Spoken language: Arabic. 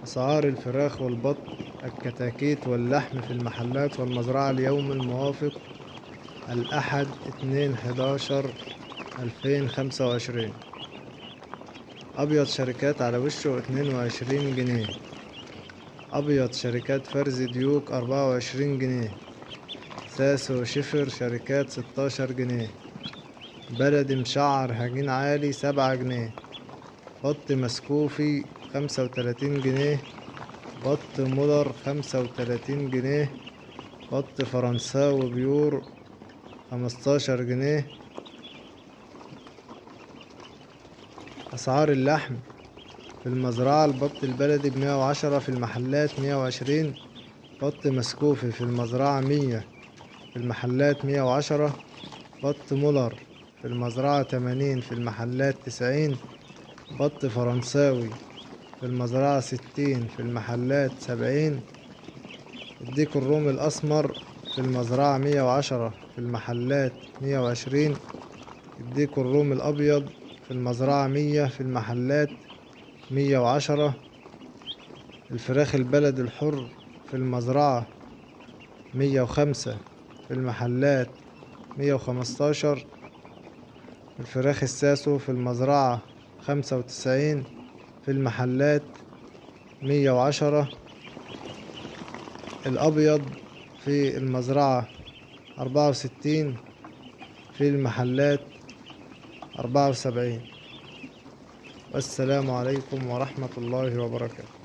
أسعار الفراخ والبط، الكتاكيت واللحم في المحلات والمزرعة اليوم الموافق الأحد 2/11/2025. أبيض شركات على وشه 22 جنيه. أبيض شركات فرز ديوك 24 جنيه. ساسو شفر شركات 16 جنيه. بلدي مشعر هجين عالي 7 جنيه. بط مسكوفي 35 جنيه. بط مولر 35 جنيه. بط فرنساوي بيور 15 جنيه. أسعار اللحم في المزرعة: البط البلدي ب110، في المحلات 120. بط مسكوفي في المزرعة 100، في المحلات 110. بط مولر في المزرعة 80، في المحلات 90. بط فرنساوي في المزرعة 60، في المحلات 70. الديك الرومي الأسمر في المزرعة 110، في المحلات 120. الديك الرومي الأبيض في المزرعة 100، في المحلات 110. الفراخ البلد الحر في المزرعة 105، في المحلات 115. الفراخ الساسو في المزرعة 95، في المحلات 110. الأبيض في المزرعة 64، في المحلات 74. والسلام عليكم ورحمة الله وبركاته.